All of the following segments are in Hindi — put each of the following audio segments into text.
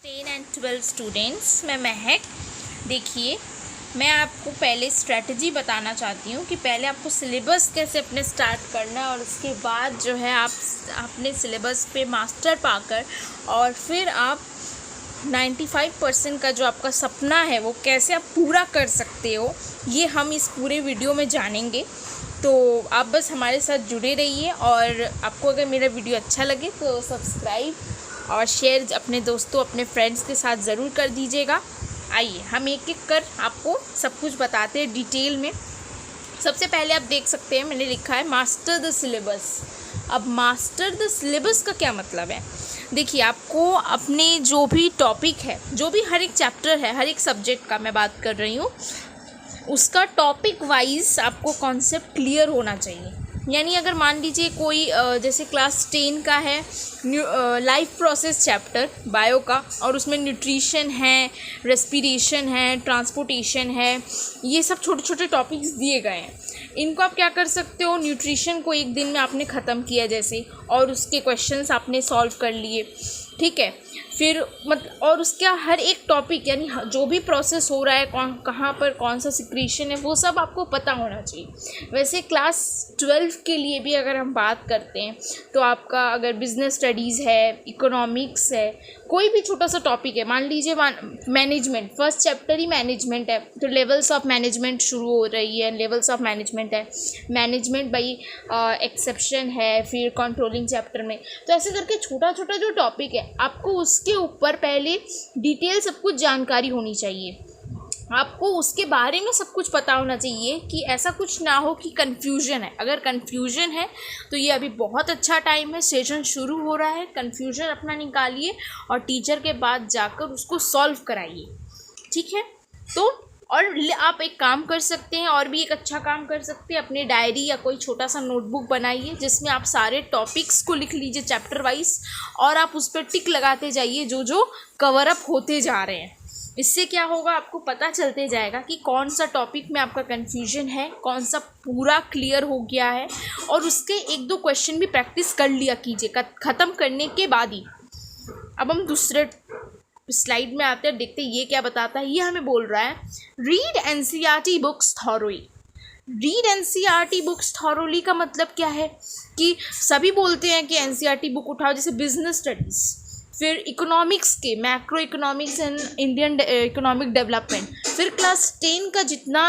10 एंड 12 स्टूडेंट्स, मैं महक। देखिए, मैं आपको पहले स्ट्रेटजी बताना चाहती हूँ कि पहले आपको सिलेबस कैसे अपने स्टार्ट करना है और उसके बाद जो है आप अपने सिलेबस पे मास्टर पाकर और फिर आप 95% का जो आपका सपना है वो कैसे आप पूरा कर सकते हो, ये हम इस पूरे वीडियो में जानेंगे। तो आप बस हमारे साथ जुड़े रहिए और आपको अगर मेरा वीडियो अच्छा लगे तो सब्सक्राइब और शेयर अपने दोस्तों, अपने फ्रेंड्स के साथ ज़रूर कर दीजिएगा। आइए हम एक एक कर आपको सब कुछ बताते हैं डिटेल में। सबसे पहले आप देख सकते हैं मैंने लिखा है मास्टर द सिलेबस। अब मास्टर द सिलेबस का क्या मतलब है? देखिए, आपको अपने जो भी टॉपिक है, जो भी हर एक चैप्टर है, हर एक सब्जेक्ट का मैं बात कर रही हूँ, उसका टॉपिक वाइज आपको कॉन्सेप्ट क्लियर होना चाहिए। यानी अगर मान लीजिए कोई जैसे क्लास 10 का है लाइफ प्रोसेस चैप्टर बायो का, और उसमें न्यूट्रिशन है, रेस्पिरेशन है, ट्रांसपोर्टेशन है, ये सब छोटे छोटे टॉपिक्स दिए गए हैं। इनको आप क्या कर सकते हो, न्यूट्रिशन को एक दिन में आपने ख़त्म किया जैसे, और उसके क्वेश्चंस आपने सॉल्व कर लिए, ठीक है। फिर और उसका हर एक टॉपिक यानी जो भी प्रोसेस हो रहा है, कहाँ पर कौन सा सिक्रीशन है, वो सब आपको पता होना चाहिए। वैसे क्लास 12 के लिए भी अगर हम बात करते हैं तो आपका अगर बिजनेस स्टडीज़ है, इकोनॉमिक्स है, कोई भी छोटा सा टॉपिक है, मान लीजिए मैनेजमेंट, फर्स्ट चैप्टर ही मैनेजमेंट है तो लेवल्स ऑफ मैनेजमेंट शुरू हो रही है, लेवल्स ऑफ मैनेजमेंट है, मैनेजमेंट बाई एक्सेप्शन है, फिर कंट्रोलिंग चैप्टर में। तो ऐसे करके छोटा छोटा जो टॉपिक है आपको उसके ऊपर पहले डिटेल सब कुछ जानकारी होनी चाहिए। आपको उसके बारे में सब कुछ पता होना चाहिए कि ऐसा कुछ ना हो कि कन्फ्यूजन है। अगर कन्फ्यूजन है तो ये अभी बहुत अच्छा टाइम है, सेशन शुरू हो रहा है, कन्फ्यूजन अपना निकालिए और टीचर के पास जाकर उसको सॉल्व कराइए, ठीक है। तो और आप एक काम कर सकते हैं, और भी एक अच्छा काम कर सकते हैं, अपने डायरी या कोई छोटा सा नोटबुक बनाइए जिसमें आप सारे टॉपिक्स को लिख लीजिए चैप्टर वाइज, और आप उस पर टिक लगाते जाइए जो जो कवर अप होते जा रहे हैं। इससे क्या होगा, आपको पता चलते जाएगा कि कौन सा टॉपिक में आपका कन्फ्यूजन है, कौन सा पूरा क्लियर हो गया है, और उसके एक दो क्वेश्चन भी प्रैक्टिस कर लिया कीजिए ख़त्म करने के बाद ही। अब हम दूसरे स्लाइड में आते हैं, देखते हैं ये क्या बताता है। ये हमें बोल रहा है read NCERT books thoroughly. Read NCERT books thoroughly का मतलब क्या है कि सभी बोलते हैं कि एनसीईआरटी बुक उठाओ, जैसे बिजनेस स्टडीज़, फिर इकोनॉमिक्स के macro economics and Indian economic development, फिर क्लास 10 का जितना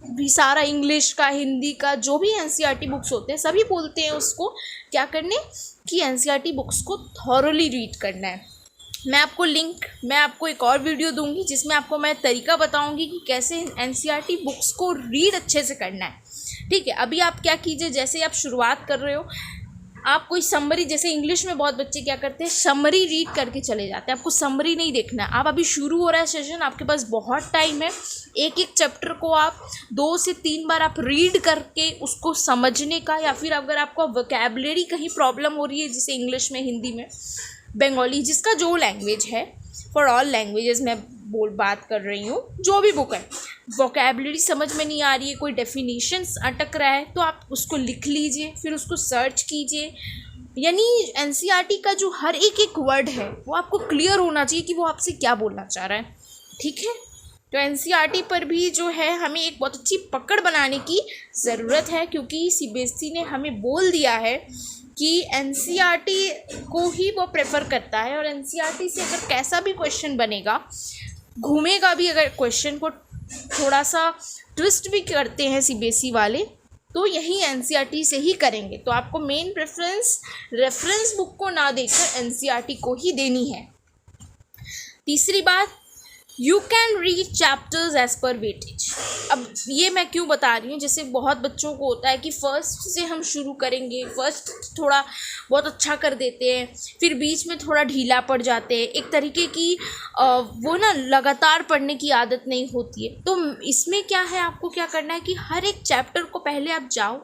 भी सारा इंग्लिश का, हिंदी का, जो भी एनसीईआरटी बुक्स होते हैं, सभी बोलते हैं उसको क्या करने कि एनसीईआरटी बुक्स को थॉरोली रीड करना है। मैं आपको एक और वीडियो दूंगी जिसमें आपको मैं तरीका बताऊंगी कि कैसे एनसीईआरटी बुक्स को रीड अच्छे से करना है, ठीक है। अभी आप क्या कीजिए, जैसे आप शुरुआत कर रहे हो, आप कोई समरी, जैसे इंग्लिश में बहुत बच्चे क्या करते हैं, समरी रीड करके चले जाते हैं। आपको समरी नहीं देखना है। आप अभी शुरू हो रहा है सेशन, आपके पास बहुत टाइम है, एक एक चैप्टर को आप 2 से 3 बार आप रीड करके उसको समझने का, या फिर अगर आपको वोकैबुलरी कहीं प्रॉब्लम हो रही है, जैसे इंग्लिश में, हिंदी में, बंगाली, जिसका जो लैंग्वेज है, फॉर ऑल लैंग्वेजेस मैं बात कर रही हूँ, जो भी बुक है, वोकैबुलरी समझ में नहीं आ रही है, कोई डेफिनेशंस अटक रहा है, तो आप उसको लिख लीजिए, फिर उसको सर्च कीजिए। यानी एनसीईआरटी का जो हर एक वर्ड है वो आपको क्लियर होना चाहिए कि वो आपसे क्या बोलना चाह रहा है, ठीक है। तो एनसीईआरटी पर भी जो है हमें एक बहुत अच्छी पकड़ बनाने की ज़रूरत है, क्योंकि सीबीएसई ने हमें बोल दिया है कि एनसीईआरटी को ही वो प्रेफर करता है, और एनसीईआरटी से अगर कैसा भी क्वेश्चन बनेगा, घूमेगा भी, अगर क्वेश्चन को थोड़ा सा ट्विस्ट भी करते हैं सीबीएसई वाले, तो यही एनसीईआरटी से ही करेंगे। तो आपको मेन प्रेफरेंस रेफरेंस बुक को ना देकर एनसीईआरटी को ही देनी है। तीसरी बात, you can read chapters as per weightage. अब ये मैं क्यों बता रही हूँ, जैसे बहुत बच्चों को होता है कि फर्स्ट से हम शुरू करेंगे, फर्स्ट थोड़ा बहुत अच्छा कर देते हैं, फिर बीच में थोड़ा ढीला पड़ जाते हैं, एक तरीके की वो ना लगातार पढ़ने की आदत नहीं होती है। तो इसमें क्या है, आपको क्या करना है कि हर एक चैप्टर को पहले आप जाओ,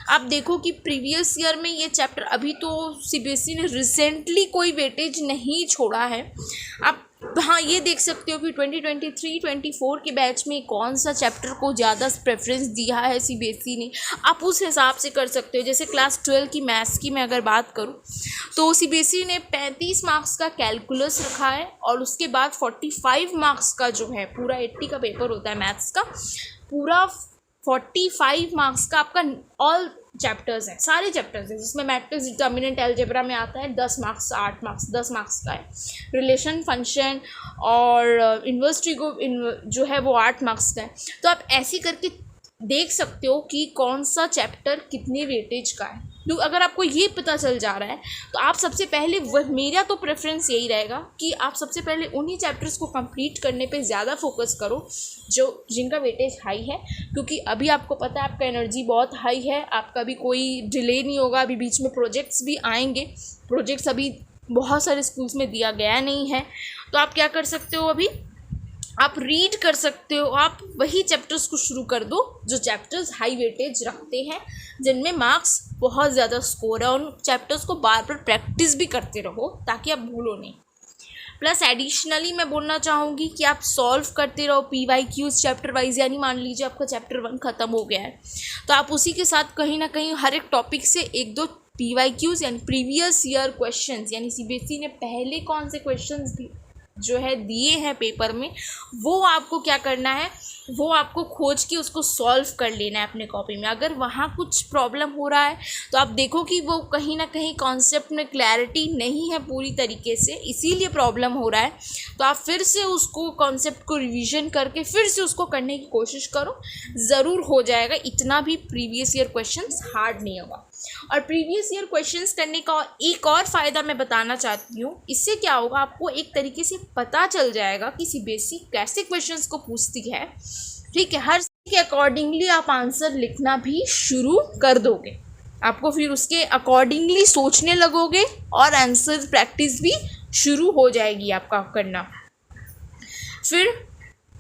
आप देखो कि प्रीवियस ईयर में ये चैप्टर, अभी तो सीबीएसई ने रिसेंटली कोई वेटेज नहीं छोड़ा है, आप हाँ, ये देख सकते हो कि 2023-24 के बैच में कौन सा चैप्टर को ज़्यादा प्रेफरेंस दिया है सीबीएसई ने, आप उस हिसाब से कर सकते हो। जैसे क्लास 12 की मैथ्स की मैं अगर बात करूँ तो सीबीएसई ने 35 मार्क्स का कैलकुलस रखा है और उसके बाद 45 मार्क्स का जो है, पूरा 80 का पेपर होता है मैथ्स का, पूरा 45 मार्क्स का आपका ऑल चैप्टर्स हैं, सारे चैप्टर्स हैं, जिसमें मैट्रिक्स, डिटर्मिनेंट, अलजेब्रा में आता है 10 मार्क्स, 8 मार्क्स, 10 मार्क्स का है। रिलेशन, फंक्शन और इन्वर्स को जो है वो 8 मार्क्स का है। तो आप ऐसे करके देख सकते हो कि कौन सा चैप्टर कितने वेटेज का है। तो अगर आपको ये पता चल जा रहा है तो आप सबसे पहले, मेरा तो प्रेफरेंस यही रहेगा कि आप सबसे पहले उन्हीं चैप्टर्स को कंप्लीट करने पे ज़्यादा फोकस करो जिनका वेटेज हाई है, क्योंकि अभी आपको पता है आपका एनर्जी बहुत हाई है, आपका भी कोई डिले नहीं होगा। अभी बीच में प्रोजेक्ट्स भी आएंगे, प्रोजेक्ट्स अभी बहुत सारे स्कूल्स में दिया गया नहीं है। तो आप क्या कर सकते हो, अभी आप रीड कर सकते हो, आप वही चैप्टर्स को शुरू कर दो जो चैप्टर्स हाई वेटेज रखते हैं, जिनमें मार्क्स बहुत ज़्यादा स्कोर है। उन चैप्टर्स को बार बार प्रैक्टिस भी करते रहो ताकि आप भूलो नहीं। प्लस एडिशनली मैं बोलना चाहूँगी कि आप सॉल्व करते रहो PYQs चैप्टर वाइज। यानी मान लीजिए आपका चैप्टर 1 ख़त्म हो गया है तो आप उसी के साथ कहीं ना कहीं हर एक टॉपिक से 1-2 PYQs यानी प्रीवियस ईयर क्वेश्चंस, यानी सीबीएसई ने पहले कौन से क्वेश्चंस जो है दिए हैं पेपर में, वो आपको क्या करना है, वो आपको खोज के उसको सॉल्व कर लेना है अपने कॉपी में। अगर वहाँ कुछ प्रॉब्लम हो रहा है तो आप देखो कि वो कहीं ना कहीं कॉन्सेप्ट में क्लैरिटी नहीं है पूरी तरीके से, इसीलिए प्रॉब्लम हो रहा है। तो आप फिर से उसको कॉन्सेप्ट को रिवीजन करके फिर से उसको करने की कोशिश करो, ज़रूर हो जाएगा। इतना भी प्रीवियस ईयर क्वेश्चंस हार्ड नहीं होगा। और प्रीवियस ईयर क्वेश्चंस करने का एक और फ़ायदा मैं बताना चाहती हूँ, इससे क्या होगा, आपको एक तरीके से पता चल जाएगा कि सीबीएसई कैसे क्वेश्चंस को पूछती है। ठीक है, हर के अकॉर्डिंगली आप आंसर लिखना भी शुरू कर दोगे, आपको फिर उसके अकॉर्डिंगली सोचने लगोगे और आंसर प्रैक्टिस भी शुरू हो जाएगी आपका करना। फिर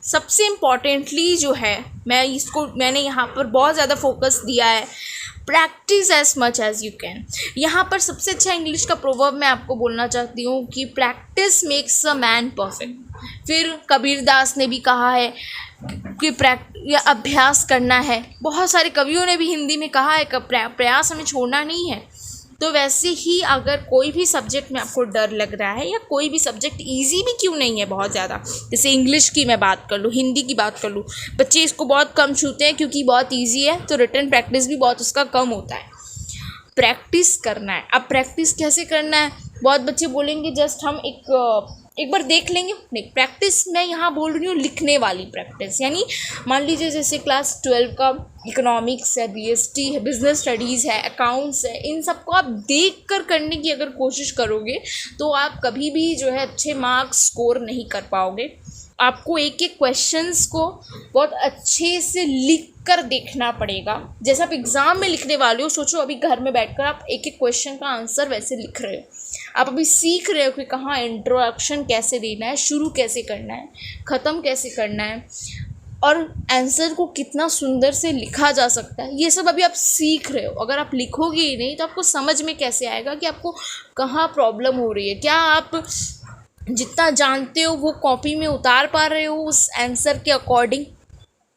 सबसे इम्पॉर्टेंटली जो है, मैंने यहाँ पर बहुत ज़्यादा फोकस दिया है, practice as much as you can. यहाँ पर सबसे अच्छा इंग्लिश का प्रोवर्ब मैं आपको बोलना चाहती हूँ कि practice makes a man perfect. फिर कबीर दास ने भी कहा है कि अभ्यास करना है। बहुत सारे कवियों ने भी हिंदी में कहा है कि प्रयास हमें छोड़ना नहीं है। तो वैसे ही अगर कोई भी सब्जेक्ट में आपको डर लग रहा है, या कोई भी सब्जेक्ट इजी भी क्यों नहीं है बहुत ज़्यादा, जैसे इंग्लिश की मैं बात कर लूँ, हिंदी की बात कर लूँ, बच्चे इसको बहुत कम छूते हैं क्योंकि बहुत इजी है, तो रिटन प्रैक्टिस भी बहुत उसका कम होता है। प्रैक्टिस करना है। अब प्रैक्टिस कैसे करना है, बहुत बच्चे बोलेंगे जस्ट हम एक बार देख लेंगे। नहीं, प्रैक्टिस मैं यहाँ बोल रही हूँ लिखने वाली प्रैक्टिस। यानी मान लीजिए जैसे क्लास 12 का इकोनॉमिक्स है, BST है, बिजनेस स्टडीज़ है, अकाउंट्स है, इन सबको आप देख कर करने की अगर कोशिश करोगे तो आप कभी भी जो है अच्छे मार्क्स स्कोर नहीं कर पाओगे। आपको एक एक क्वेश्चंस को बहुत अच्छे से लिख कर देखना पड़ेगा। जैसे आप एग्ज़ाम में लिखने वाले हो, सोचो अभी घर में बैठकर आप एक एक क्वेश्चन का आंसर वैसे लिख रहे हो। आप अभी सीख रहे हो कि कहाँ इंट्रोडक्शन कैसे देना है, शुरू कैसे करना है, ख़त्म कैसे करना है, और आंसर को कितना सुंदर से लिखा जा सकता है। ये सब अभी आप सीख रहे हो। अगर आप लिखोगे ही नहीं तो आपको समझ में कैसे आएगा कि आपको कहाँ प्रॉब्लम हो रही है। क्या आप जितना जानते हो वो कॉपी में उतार पा रहे हो उस आंसर के अकॉर्डिंग?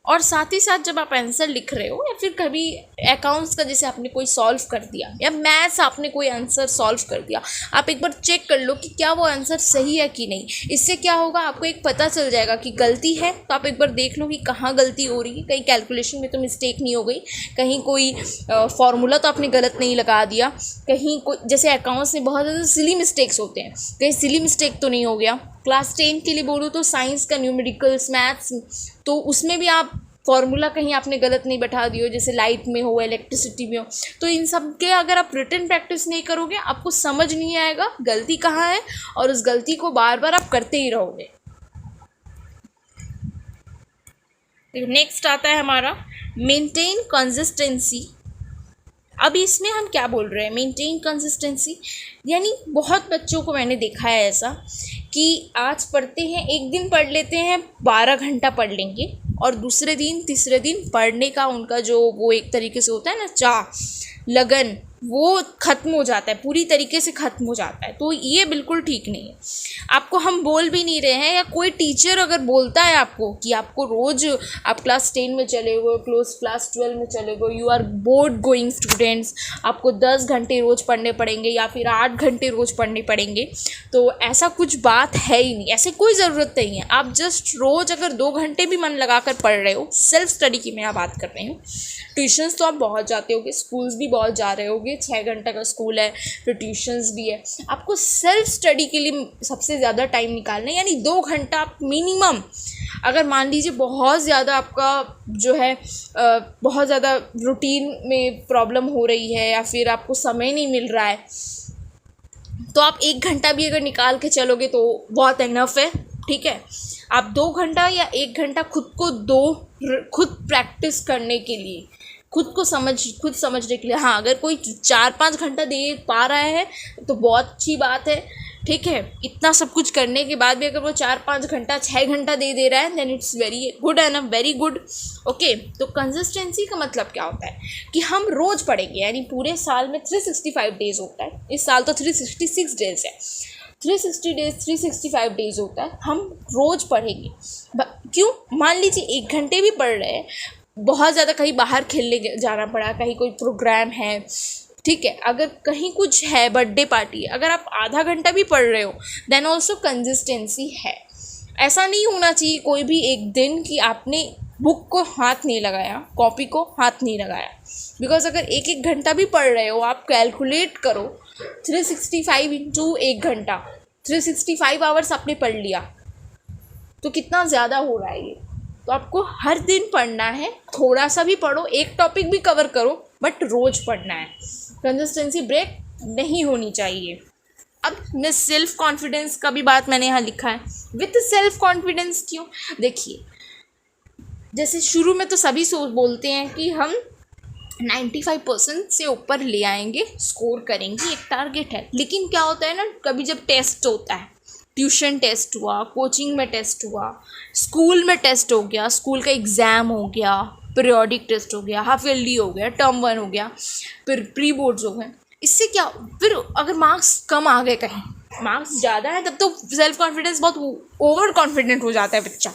और साथ ही साथ जब आप आंसर लिख रहे हो, या फिर कभी अकाउंट्स का जैसे आपने कोई सॉल्व कर दिया, या मैथ्स आपने कोई आंसर सॉल्व कर दिया, आप एक बार चेक कर लो कि क्या वो आंसर सही है कि नहीं। इससे क्या होगा, आपको एक पता चल जाएगा कि गलती है तो आप एक बार देख लो कि कहाँ गलती हो रही है। कहीं कैलकुलेशन में तो मिस्टेक नहीं हो गई, कहीं कोई फार्मूला तो आपने गलत नहीं लगा दिया, कहीं कोई जैसे अकाउंट्स में बहुत ज़्यादा सिली मिस्टेक्स होते हैं, कहीं सिली मिस्टेक तो नहीं हो गया। क्लास 10 के लिए बोलूँ तो साइंस का न्यूमेरिकल्स, मैथ्स, तो उसमें भी आप फॉर्मूला कहीं आपने गलत नहीं बैठा दियो, जैसे लाइट में हो, इलेक्ट्रिसिटी में हो। तो इन सब के अगर आप रिटन प्रैक्टिस नहीं करोगे, आपको समझ नहीं आएगा गलती कहाँ है, और उस गलती को बार बार आप करते ही रहोगे। नेक्स्ट आता है हमारा मेंटेन कंसिस्टेंसी। अब इसमें हम क्या बोल रहे हैं, मेंटेन कंसिस्टेंसी, यानी बहुत बच्चों को मैंने देखा है ऐसा कि आज पढ़ते हैं, एक दिन पढ़ लेते हैं, 12 घंटा पढ़ लेंगे, और दूसरे दिन तीसरे दिन पढ़ने का उनका जो वो एक तरीके से होता है ना, चाह, लगन, वो ख़त्म हो जाता है, पूरी तरीके से ख़त्म हो जाता है। तो ये बिल्कुल ठीक नहीं है। आपको हम बोल भी नहीं रहे हैं, या कोई टीचर अगर बोलता है आपको कि आपको रोज़ आप क्लास 10 में चले गए, क्लास 12 में चले गए, you are board going students, आपको 10 घंटे रोज़ पढ़ने पड़ेंगे या फिर 8 घंटे रोज़ पढ़ने पड़ेंगे, तो ऐसा कुछ बात है ही नहीं, ऐसे कोई ज़रूरत नहीं है। आप जस्ट रोज़ अगर 2 घंटे भी मन लगा कर पढ़ रहे हो, सेल्फ स्टडी की मैं बात कर रही हूँ। ट्यूशन्स तो आप बहुत जाते होगे, स्कूल्स भी बहुत जा रहे होगे, 6 घंटे का स्कूल है, फिर ट्यूशन्स भी है। आपको सेल्फ स्टडी के लिए सबसे ज़्यादा टाइम निकालना है, यानी 2 घंटा आप मिनिमम। अगर मान लीजिए बहुत ज़्यादा आपका जो है बहुत ज़्यादा रूटीन में प्रॉब्लम हो रही है या फिर आपको समय नहीं मिल रहा है, तो आप 1 घंटा भी अगर निकाल के चलोगे तो बहुत इनफ है, ठीक है। आप 2 घंटा या 1 घंटा खुद को दो, खुद प्रैक्टिस करने के लिए, खुद समझने के लिए। हाँ, अगर कोई 4-5 घंटा दे पा रहा है तो बहुत अच्छी बात है, ठीक है। इतना सब कुछ करने के बाद भी अगर वो 4-5 घंटा 6 घंटा दे रहा है, then it's very good and very good, okay. तो कंसिस्टेंसी का मतलब क्या होता है कि हम रोज़ पढ़ेंगे, यानी पूरे साल में 365 डेज़ होता है, इस साल तो 366 डेज़ है, 360 डेज 365 डेज़ होता है, हम रोज़ पढ़ेंगे। क्यों? मान लीजिए 1 घंटे भी पढ़ रहे हैं, बहुत ज़्यादा कहीं बाहर खेलने जाना पड़ा, कहीं कोई प्रोग्राम है, ठीक है, अगर कहीं कुछ है, बर्थडे पार्टी है, अगर आप आधा घंटा भी पढ़ रहे हो, देन ऑल्सो कंसिस्टेंसी है। ऐसा नहीं होना चाहिए कोई भी एक दिन कि आपने बुक को हाथ नहीं लगाया, कॉपी को हाथ नहीं लगाया, बिकॉज अगर 1-1 घंटा भी पढ़ रहे हो, आप कैलकुलेट करो, 365 इंटू 1 घंटा, 365 आवर्स आपने पढ़ लिया, तो कितना ज़्यादा हो रहा है ये। तो आपको हर दिन पढ़ना है, थोड़ा सा भी पढ़ो, एक टॉपिक भी कवर करो, बट रोज़ पढ़ना है। कंसिस्टेंसी ब्रेक नहीं होनी चाहिए। अब मैं सेल्फ कॉन्फिडेंस का भी बात मैंने यहाँ लिखा है। विथ सेल्फ कॉन्फिडेंस क्यों? देखिए, जैसे शुरू में तो सभी बोलते हैं कि हम 95% से ऊपर ले आएंगे, स्कोर करेंगे, एक टारगेट है। लेकिन क्या होता है ना, कभी जब टेस्ट होता है, ट्यूशन टेस्ट हुआ, कोचिंग में टेस्ट हुआ, स्कूल में टेस्ट हो गया, स्कूल का एग्ज़ाम हो गया, पीरियोडिक टेस्ट हो गया, हाफ ईयरली हो गया, टर्म 1 हो गया, फिर प्री बोर्ड्स हो गए, इससे क्या, फिर अगर मार्क्स कम आ गए, कहीं मार्क्स ज़्यादा है, तब तो सेल्फ कॉन्फिडेंस बहुत ओवर कॉन्फिडेंट हो जाता है बच्चा।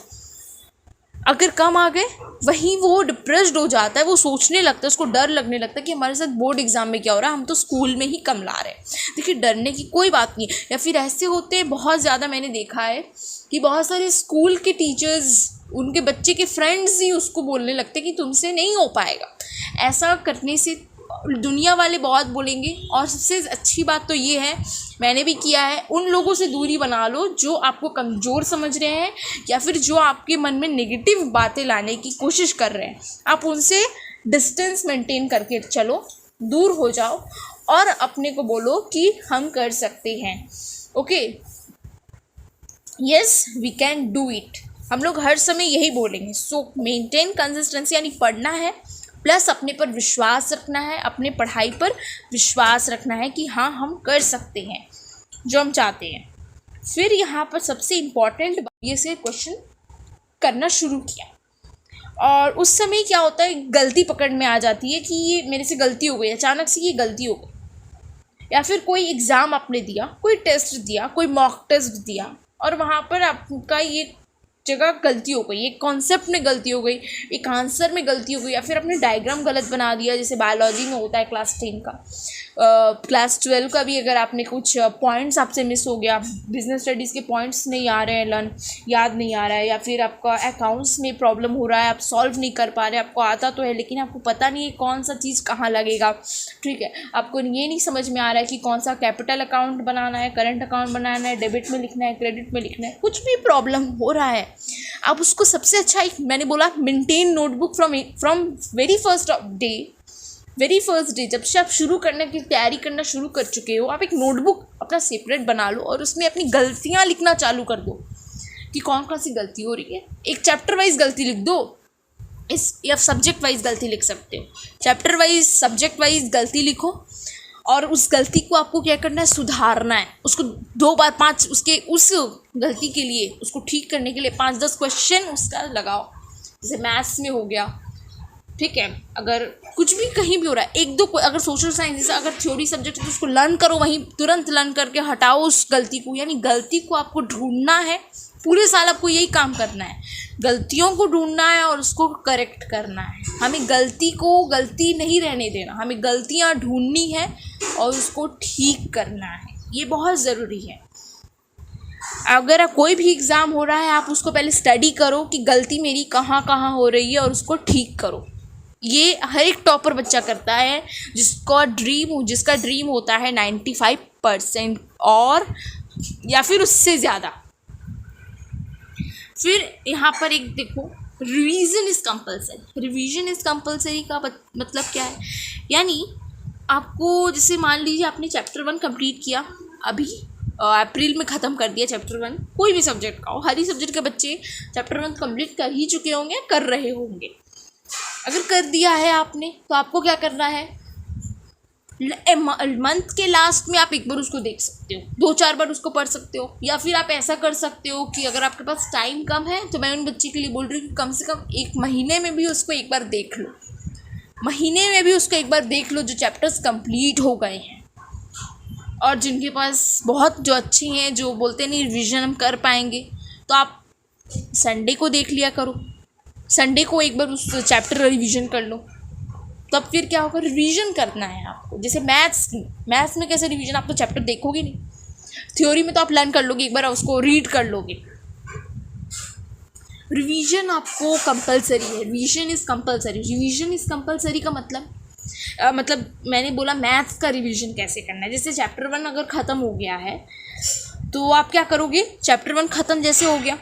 अगर कम आ गए, वहीं वो डिप्रेस्ड हो जाता है, वो सोचने लगता है, उसको डर लगने लगता है कि हमारे साथ बोर्ड एग्जाम में क्या हो रहा है, हम तो स्कूल में ही कम ला रहे हैं। देखिए, डरने की कोई बात नहीं। या फिर ऐसे होते हैं बहुत ज़्यादा, मैंने देखा है कि बहुत सारे स्कूल के टीचर्स, उनके बच्चे के फ्रेंड्स ही उसको बोलने लगते हैं कि तुमसे नहीं हो पाएगा। ऐसा करने से दुनिया वाले बहुत बोलेंगे। और सबसे अच्छी बात तो ये है, मैंने भी किया है, उन लोगों से दूरी बना लो जो आपको कमज़ोर समझ रहे हैं या फिर जो आपके मन में नेगेटिव बातें लाने की कोशिश कर रहे हैं। आप उनसे डिस्टेंस मेंटेन करके चलो, दूर हो जाओ और अपने को बोलो कि हम कर सकते हैं, okay, yes we can do it. हम लोग हर समय यही बोलेंगे। सो मेंटेन कंसिस्टेंसी, यानी पढ़ना है, प्लस अपने पर विश्वास रखना है, अपने पढ़ाई पर विश्वास रखना है कि हाँ, हम कर सकते हैं जो हम चाहते हैं। फिर यहाँ पर सबसे इम्पॉर्टेंट ये से क्वेश्चन करना शुरू किया, और उस समय क्या होता है, गलती पकड़ में आ जाती है कि ये मेरे से गलती हो गई, अचानक से ये गलती हो गई। या फिर कोई एग्ज़ाम आपने दिया, कोई टेस्ट दिया, कोई मॉक टेस्ट दिया, और वहाँ पर आपका ये जगह गलती हो गई, एक कॉन्सेप्ट में गलती हो गई, एक आंसर में गलती हो गई, या फिर आपने डायग्राम गलत बना दिया, जैसे बायोलॉजी में होता है क्लास 10 का, क्लास 12 का भी अगर आपने कुछ पॉइंट्स आपसे मिस हो गया, बिजनेस स्टडीज़ के पॉइंट्स नहीं आ रहे हैं, याद नहीं आ रहा है, या फिर आपका अकाउंट्स में प्रॉब्लम हो रहा है, आप सॉल्व नहीं कर पा रहे, आपको आता तो है लेकिन आपको पता नहीं है कौन सा चीज़ कहाँ लगेगा, ठीक है, आपको ये नहीं समझ में आ रहा है कि कौन सा कैपिटल अकाउंट बनाना है, करंट अकाउंट बनाना है, डेबिट में लिखना है, क्रेडिट में लिखना है, कुछ भी प्रॉब्लम हो रहा है, आप उसको सबसे अच्छा, मैंने बोला maintain notebook from very first day, जब से आप शुरू करने की तैयारी करना शुरू कर चुके हो, आप एक नोटबुक अपना सेपरेट बना लो और उसमें अपनी गलतियां लिखना चालू कर दो कि कौन कौन सी गलती हो रही है। एक चैप्टर वाइज गलती लिख दो, या सब्जेक्ट वाइज गलती लिख सकते हो, चैप्टर वाइज, सब्जेक्ट वाइज गलती लिखो, और उस गलती को आपको क्या करना है, सुधारना है, उसको 2 बार 5 उसके उस गलती के लिए, उसको ठीक करने के लिए 5-10 क्वेश्चन उसका लगाओ, जैसे मैथ्स में हो गया, ठीक है, अगर कुछ भी कहीं भी हो रहा है, एक दो अगर सोशल साइंस अगर थ्योरी सब्जेक्ट है तो उसको लर्न करो, वहीं तुरंत लर्न करके हटाओ उस गलती को। यानी गलती को आपको ढूंढना है, पूरे साल आपको यही काम करना है, गलतियों को ढूंढना है और उसको करेक्ट करना है। हमें गलती को गलती नहीं रहने देना, हमें गलतियाँ ढूंढनी है और उसको ठीक करना है, ये बहुत ज़रूरी है। अगर कोई भी एग्ज़ाम हो रहा है, आप उसको पहले स्टडी करो कि गलती मेरी कहाँ कहाँ हो रही है और उसको ठीक करो। ये हर एक टॉपर बच्चा करता है जिसका ड्रीम होता है 95% और या फिर उससे ज़्यादा। फिर यहाँ पर एक देखो, revision is compulsory. Revision is compulsory का मतलब क्या है? यानी आपको, जैसे मान लीजिए आपने चैप्टर 1 कंप्लीट किया, अभी अप्रैल में ख़त्म कर दिया चैप्टर 1, कोई भी सब्जेक्ट का हो, हर ही सब्जेक्ट के बच्चे चैप्टर 1 कंप्लीट कर ही चुके होंगे, कर रहे होंगे। अगर कर दिया है आपने तो आपको क्या करना है, मंथ के लास्ट में आप एक बार उसको देख सकते हो, 2-4 बार उसको पढ़ सकते हो। या फिर आप ऐसा कर सकते हो कि अगर आपके पास टाइम कम है तो मैं उन बच्चे के लिए बोल रही हूँ कि कम से कम 1 महीने में भी उसको एक बार देख लो, महीने में भी उसको एक बार देख लो जो चैप्टर्स कंप्लीट हो गए हैं। और जिनके पास बहुत जो अच्छे हैं, जो बोलते नहीं रिवीजन हम कर पाएंगे, तो आप संडे को देख लिया करो, संडे को एक बार उस चैप्टर रिवीजन कर लो। तब फिर क्या होगा, रिवीजन करना है आपको। जैसे मैथ्स में कैसे रिवीजन, आप तो चैप्टर देखोगे नहीं, थ्योरी में तो आप लर्न कर लोगे, एक बार उसको रीड कर लोगे। रिवीजन आपको कंपलसरी है, revision is compulsory. Revision is compulsory का मतलब मैंने बोला मैथ्स का रिवीजन कैसे करना है। जैसे चैप्टर 1 अगर ख़त्म हो गया है तो आप क्या करोगे, चैप्टर 1 ख़त्म जैसे हो गया,